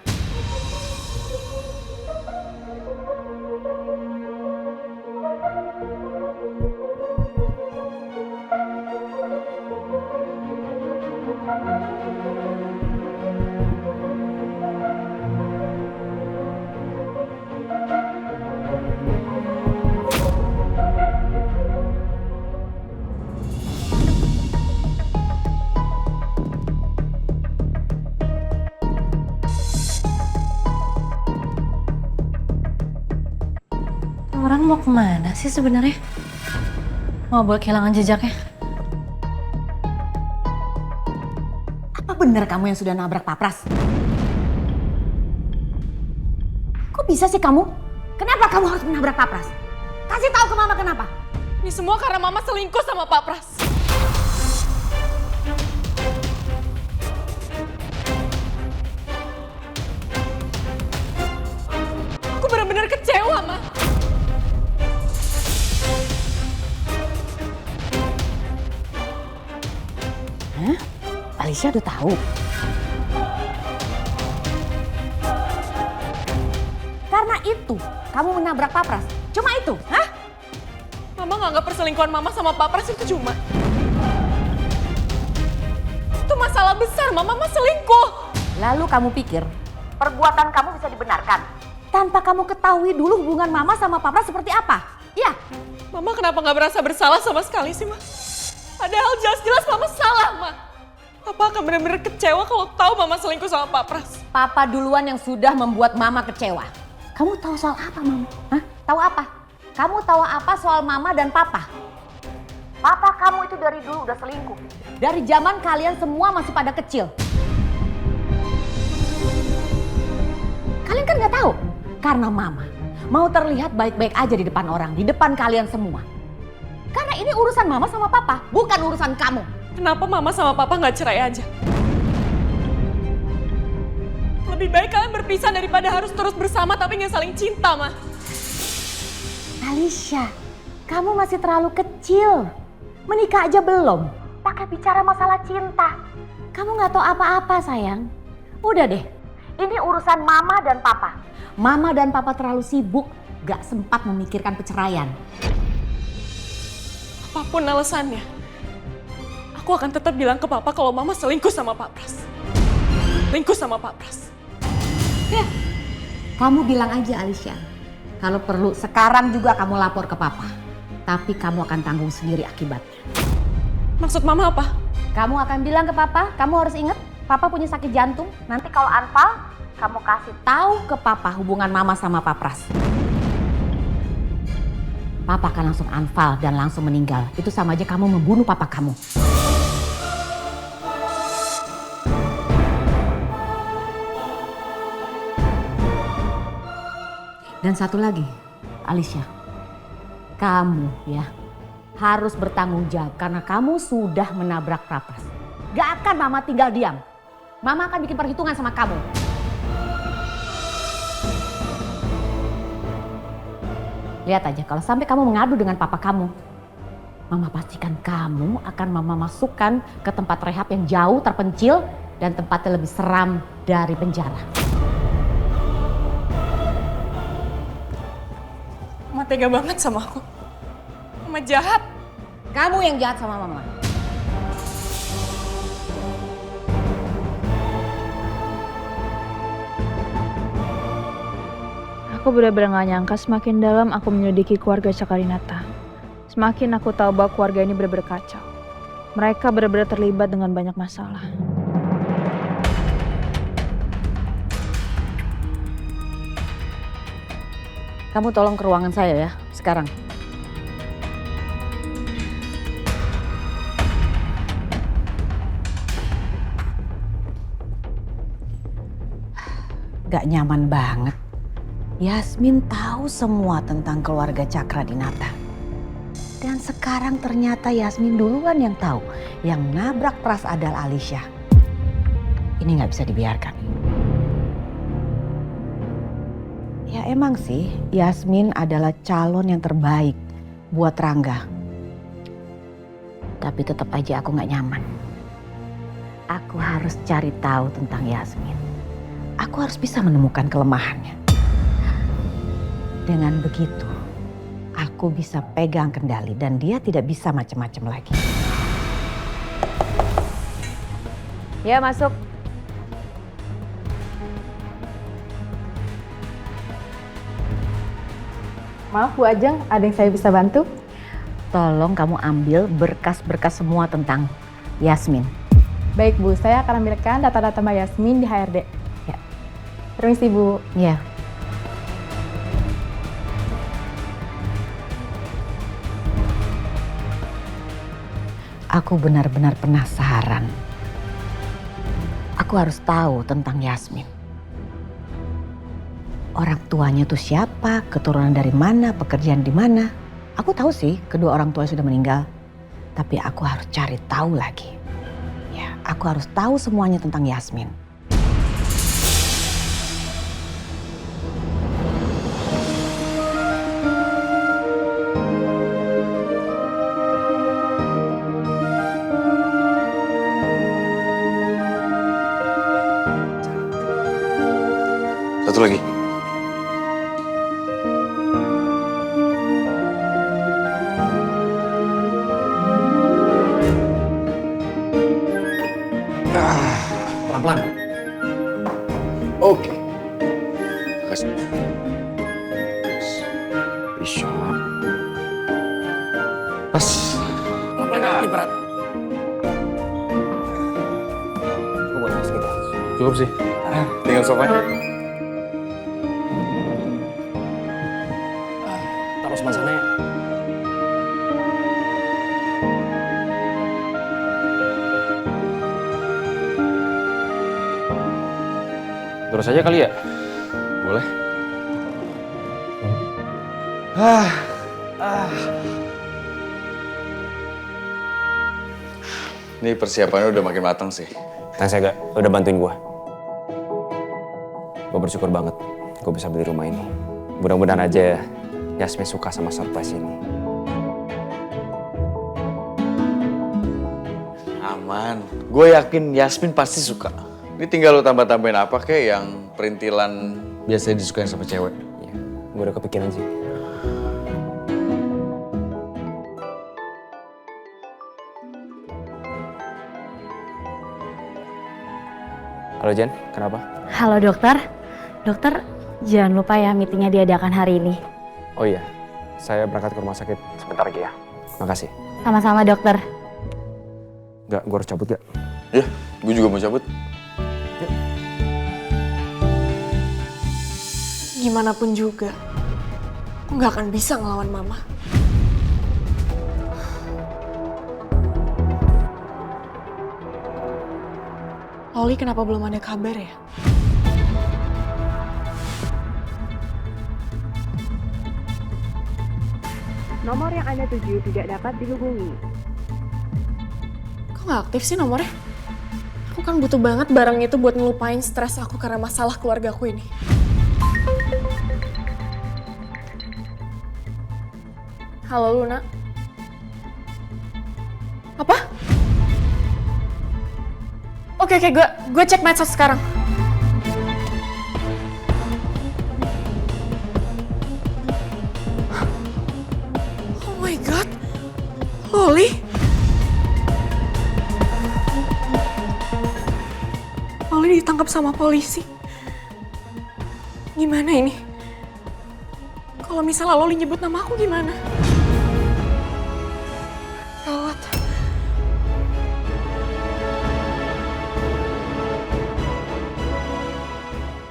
Orang mau kemana sih sebenarnya? Mau buat kehilangan jejaknya? Apa benar kamu yang sudah nabrak Pak Pras? Kok bisa sih kamu? Kenapa kamu harus menabrak Pak Pras? Kasih tahu ke Mama kenapa? Ini semua karena Mama selingkuh sama Pak Pras. Aku benar-benar kecewa, Ma. Hah? Alicia udah tahu? Karena itu kamu menabrak Pak Pras? Cuma itu? Hah? Mama nganggap perselingkuhan Mama sama Pak Pras itu cuma. Itu masalah besar, Mama selingkuh. Lalu kamu pikir perbuatan kamu bisa dibenarkan tanpa kamu ketahui dulu hubungan Mama sama Pak Pras seperti apa? Iya. Mama kenapa nggak merasa bersalah sama sekali sih, Ma? Padahal jelas-jelas Mama salah, Ma. Papa akan benar-benar kecewa kalau tahu Mama selingkuh sama Pak Pras. Papa duluan yang sudah membuat Mama kecewa. Kamu tahu soal apa, Mama? Hah? Tahu apa? Kamu tahu apa soal Mama dan Papa? Papa kamu itu dari dulu udah selingkuh. Dari zaman kalian semua masih pada kecil. Kalian kan nggak tahu? Karena Mama mau terlihat baik-baik aja di depan orang, di depan kalian semua. Karena ini urusan Mama sama Papa, bukan urusan kamu. Kenapa Mama sama Papa nggak cerai aja? Lebih baik kalian berpisah daripada harus terus bersama tapi nggak saling cinta, Ma. Alicia, kamu masih terlalu kecil. Menikah aja belum. Pakai bicara masalah cinta. Kamu nggak tahu apa-apa, sayang. Udah deh, ini urusan Mama dan Papa. Mama dan Papa terlalu sibuk, gak sempat memikirkan perceraian. Apapun alasannya, aku akan tetap bilang ke Papa kalau Mama selingkuh sama Pak Pras. Selingkuh sama Pak Pras. Ya, kamu bilang aja Alicia. Kalau perlu sekarang juga kamu lapor ke Papa. Tapi kamu akan tanggung sendiri akibatnya. Maksud Mama apa? Kamu akan bilang ke Papa, kamu harus ingat Papa punya sakit jantung. Nanti kalau anfal, kamu kasih tahu ke Papa hubungan Mama sama Pak Pras. Papa akan langsung anfal dan langsung meninggal. Itu sama aja kamu membunuh Papa kamu. Dan satu lagi, Alicia, kamu ya harus bertanggung jawab karena kamu sudah menabrak Pras. Gak akan Mama tinggal diam. Mama akan bikin perhitungan sama kamu. Lihat aja kalau sampai kamu mengadu dengan papa kamu, Mama pastikan kamu akan Mama masukkan ke tempat rehab yang jauh terpencil dan tempatnya lebih seram dari penjara. Mama tega banget sama aku. Mama jahat. Kamu yang jahat sama Mama. Aku benar-benar gak nyangka semakin dalam aku menyelidiki keluarga Cakarinata. Semakin aku tahu bahwa keluarga ini benar-benar kacau. Mereka benar-benar terlibat dengan banyak masalah. Kamu tolong ke ruangan saya ya, sekarang. Gak nyaman banget. Yasmin tahu semua tentang keluarga Cakradinata. Dan sekarang ternyata Yasmin duluan yang tahu. Yang nabrak Pras adalah Alicia. Ini gak bisa dibiarkan. Ya emang sih, Yasmin adalah calon yang terbaik buat Rangga. Tapi tetap aja aku gak nyaman. Aku harus cari tahu tentang Yasmin. Aku harus bisa menemukan kelemahannya. Dengan begitu, aku bisa pegang kendali dan dia tidak bisa macam-macam lagi. Ya, masuk. Maaf Bu Ajeng, ada yang saya bisa bantu? Tolong kamu ambil berkas-berkas semua tentang Yasmin. Baik Bu, saya akan ambilkan data-data Mbak Yasmin di HRD. Ya. Permisi Bu. Ya. Aku benar-benar penasaran. Aku harus tahu tentang Yasmin. Orang tuanya tuh siapa, keturunan dari mana, pekerjaan di mana. Aku tahu sih kedua orang tuanya sudah meninggal. Tapi aku harus cari tahu lagi. Ya, aku harus tahu semuanya tentang Yasmin. Satu lagi. Pelan-pelan. Oke. Kasih. Bisa. Pas. Pelan-pelan, berat. Cukup sih. Tinggal sofanya. Taruh sebelah sana ya. Terus aja kali ya? Boleh. Ini persiapannya udah makin matang sih. Thanks ya, Gak. Udah bantuin gue. Gue bersyukur banget gue bisa beli rumah ini. Mudah-mudahan aja Yasmin suka sama surprise ini. Aman. Gue yakin Yasmin pasti suka. Ini tinggal lo tambah-tambahin apa kek yang perintilan biasanya disukain sama cewek. Iya, gue udah kepikiran sih. Halo Jen, kenapa? Halo dokter. Dokter, jangan lupa ya meetingnya diadakan hari ini. Oh iya, saya berangkat ke rumah sakit sebentar lagi ya. Makasih. Sama-sama dokter. Gak, gue harus cabut gak? Ya, gue juga mau cabut. Gimana pun juga, aku gak akan bisa ngelawan Mama. Loli kenapa belum ada kabar ya? Nomor yang Anda tuju tidak dapat dihubungi. Kok gak aktif sih nomornya? Aku kan butuh banget barang itu buat ngelupain stres aku karena masalah keluarga aku ini. Halo Luna. Apa? Oke, gue cek medsos sekarang. Oh my god, Loli. Loli ditangkap sama polisi. Gimana ini? Kalau misalnya Loli nyebut nama aku gimana? Gawat.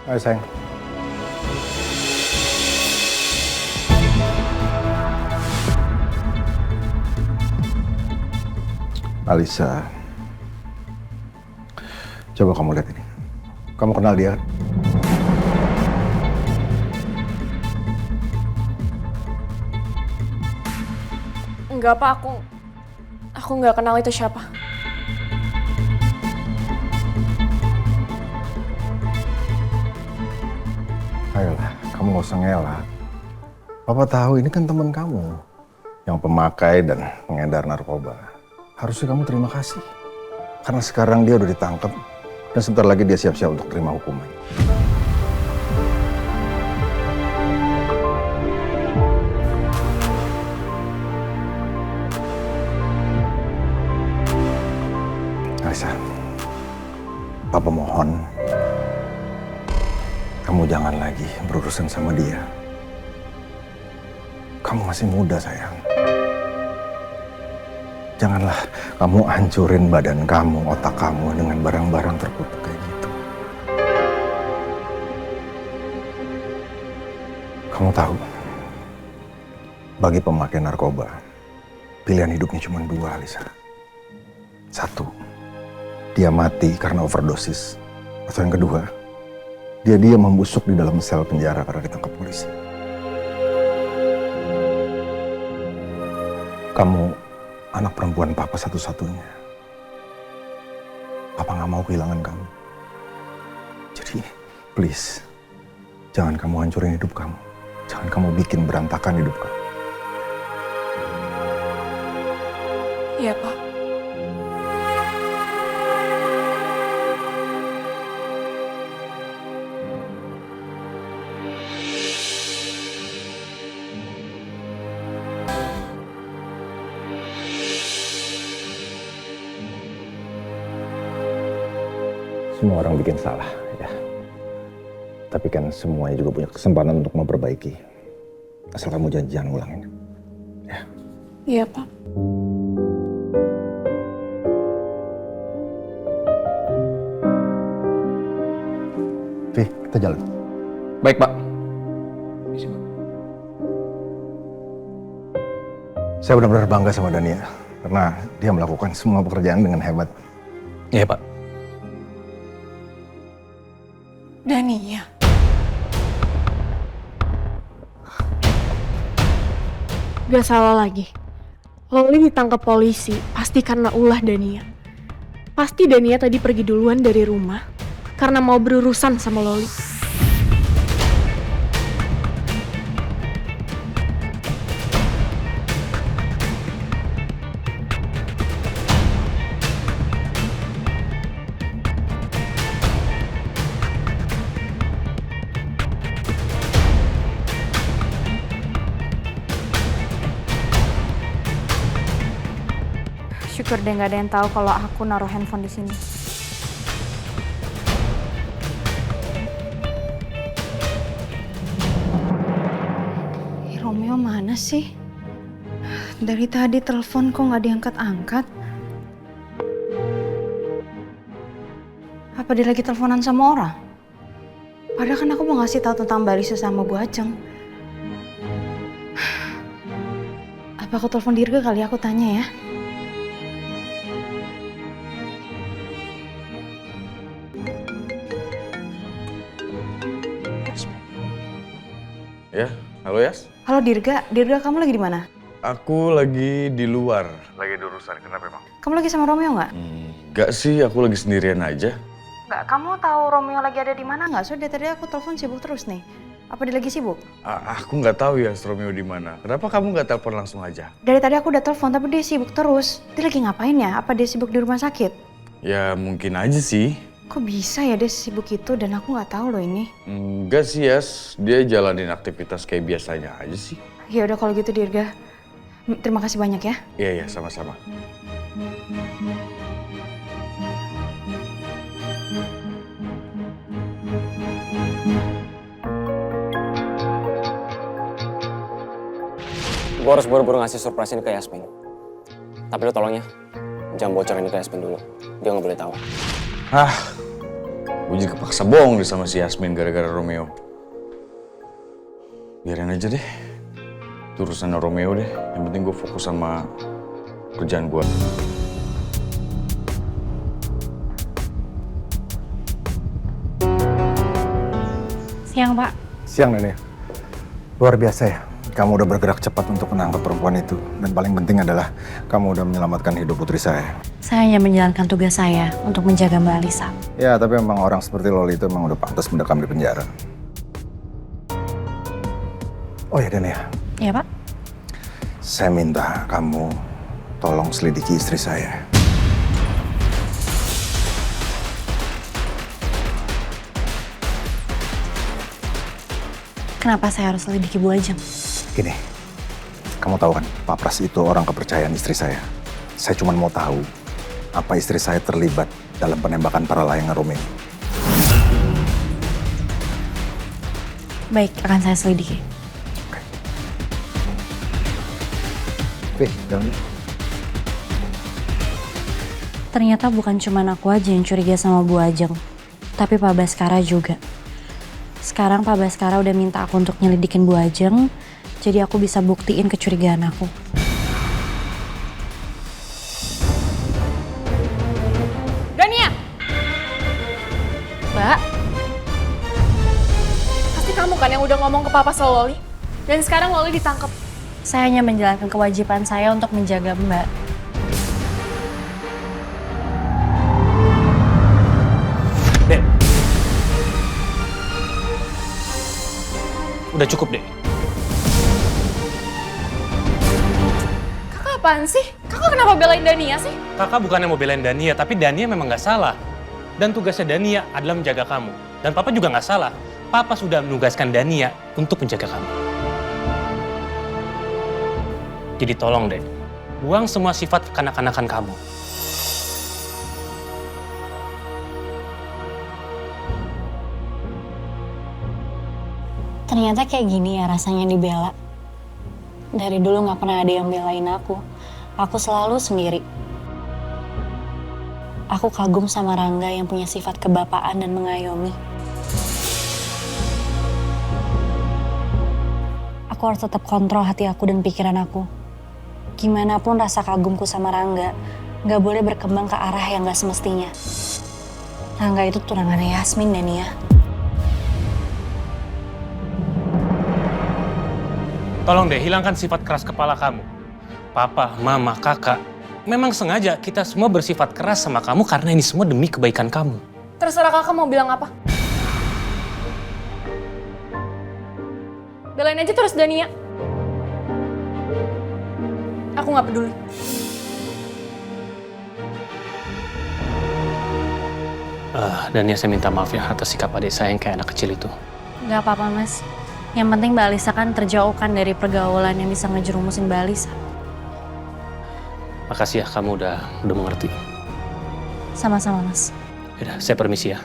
Ayo sayang. Alisa. Coba kamu lihat ini. Kamu kenal dia kan? Enggak apa, aku nggak kenal itu siapa. Ayolah, kamu gak usah ngelak. Papa tahu ini kan teman kamu yang pemakai dan pengedar narkoba. Harusnya kamu terima kasih. Karena sekarang dia udah ditangkap dan sebentar lagi dia siap-siap untuk terima hukuman. Alisa, Papa mohon kamu jangan lagi berurusan sama dia. Kamu masih muda, sayang. Janganlah kamu hancurin badan kamu, otak kamu dengan barang-barang terkutuk kayak gitu. Kamu tahu, bagi pemakai narkoba, pilihan hidupnya cuma dua, Alisa. Satu, dia mati karena overdosis. Atau yang kedua, dia membusuk di dalam sel penjara karena ditangkap polisi. Kamu anak perempuan Papa satu-satunya. Papa gak mau kehilangan kamu. Jadi, please, jangan kamu hancurin hidup kamu. Jangan kamu bikin berantakan hidup kamu. Iya, Pak. Semua orang bikin salah, ya. Tapi kan semuanya juga punya kesempatan untuk memperbaiki. Asal kamu jangan ngulangin. Ya. Iya, Pak. Vi, kita jalan. Baik, Pak. Saya benar-benar bangga sama Dania. Karena dia melakukan semua pekerjaan dengan hebat. Iya, Pak. Dania. Gak salah lagi. Loli ditangkap polisi pasti karena ulah Dania. Pasti Dania tadi pergi duluan dari rumah karena mau berurusan sama Loli. Syukur deh nggak ada yang tahu kalau aku naruh handphone di sini. Romeo mana sih? Dari tadi telepon kok nggak diangkat-angkat? Apa dia lagi teleponan sama orang? Padahal kan aku mau ngasih tahu tentang Mbak Lisa sama Bu Ajeng. Apa aku telepon Dirga kali aku tanya ya? Ya, halo Yas. Halo Dirga, Dirga kamu lagi di mana? Aku lagi di luar. Lagi ada urusan, kenapa emang? Kamu lagi sama Romeo nggak? Enggak sih, aku lagi sendirian aja. Nggak, kamu tahu Romeo lagi ada di mana nggak? Soalnya tadi aku telepon sibuk terus nih. Apa dia lagi sibuk? Aku nggak tahu ya Romeo di mana. Kenapa kamu nggak telepon langsung aja? Dari tadi aku udah telepon tapi dia sibuk terus. Dia lagi ngapain ya? Apa dia sibuk di rumah sakit? Ya mungkin aja sih. Kok bisa ya dia sibuk itu dan aku nggak tahu loh ini. Enggak sih Yas, dia jalanin aktivitas kayak biasanya aja sih. Ya udah kalau gitu Dirga. Terima kasih banyak ya. Iya, sama-sama. Gue harus buru-buru ngasih surprise ini ke Yasmin. Tapi lo tolong ya, jangan bocorin ini ke Yasmin dulu. Dia nggak boleh tahu. Gue jadi kepaksa bohong deh sama si Yasmin gara-gara Romeo. Biarin aja deh. Itu urusan Romeo deh. Yang penting gue fokus sama kerjaan gue. Siang, Pak. Siang, Nenek. Luar biasa ya. Kamu udah bergerak cepat untuk menangkap perempuan itu. Dan paling penting adalah kamu udah menyelamatkan hidup putri saya. Saya hanya menjalankan tugas saya untuk menjaga Mbak Alisa. Ya, tapi memang orang seperti Loli itu memang udah pantas mendekam di penjara. Oh ya, Dan ya. Iya, Pak. Saya minta kamu tolong selidiki istri saya. Kenapa saya harus selidiki Bu Ajeng? Gini, kamu tahu kan, Pak Pras itu orang kepercayaan istri saya. Saya cuma mau tahu apa istri saya terlibat dalam penembakan para layang Romeo. Baik, akan saya selidiki. Oke, dalam. Ternyata bukan cuma aku aja yang curiga sama Bu Ajeng, tapi Pak Baskara juga. Sekarang Pak Baskara udah minta aku untuk nyelidikin Bu Ajeng, jadi aku bisa buktiin kecurigaan aku. Dania! Mbak? Pasti kamu kan yang udah ngomong ke Papa soal Loli? Dan sekarang Loli ditangkap. Saya hanya menjalankan kewajiban saya untuk menjaga Mbak. Dek. Udah cukup, Dek. Kakak apaan sih? Kakak kenapa belain Dania sih? Kakak bukannya mau belain Dania, tapi Dania memang nggak salah. Dan tugasnya Dania adalah menjaga kamu. Dan Papa juga nggak salah. Papa sudah menugaskan Dania untuk menjaga kamu. Jadi tolong, Dek. Buang semua sifat kekanak-kanakan kamu. Ternyata kayak gini ya rasanya dibela. Dari dulu gak pernah ada yang belain aku. Aku selalu sendiri. Aku kagum sama Rangga yang punya sifat kebapaan dan mengayomi. Aku harus tetap kontrol hati aku dan pikiran aku. Gimana pun rasa kagumku sama Rangga, gak boleh berkembang ke arah yang gak semestinya. Rangga itu tunangannya Yasmin, Dania. Tolong deh, hilangkan sifat keras kepala kamu. Papa, Mama, Kakak, memang sengaja kita semua bersifat keras sama kamu karena ini semua demi kebaikan kamu. Terserah kakak mau bilang apa. Belain aja terus Dania. Aku nggak peduli. Dania, saya minta maaf ya atas sikap adik saya yang kayak anak kecil itu. Gak apa-apa, Mas. Yang penting Mbak Alisa kan terjauhkan dari pergaulan yang bisa ngejerumusin Mbak Alisa. Makasih ya, kamu udah mengerti. Sama-sama, Mas. Yaudah, saya permisi ya.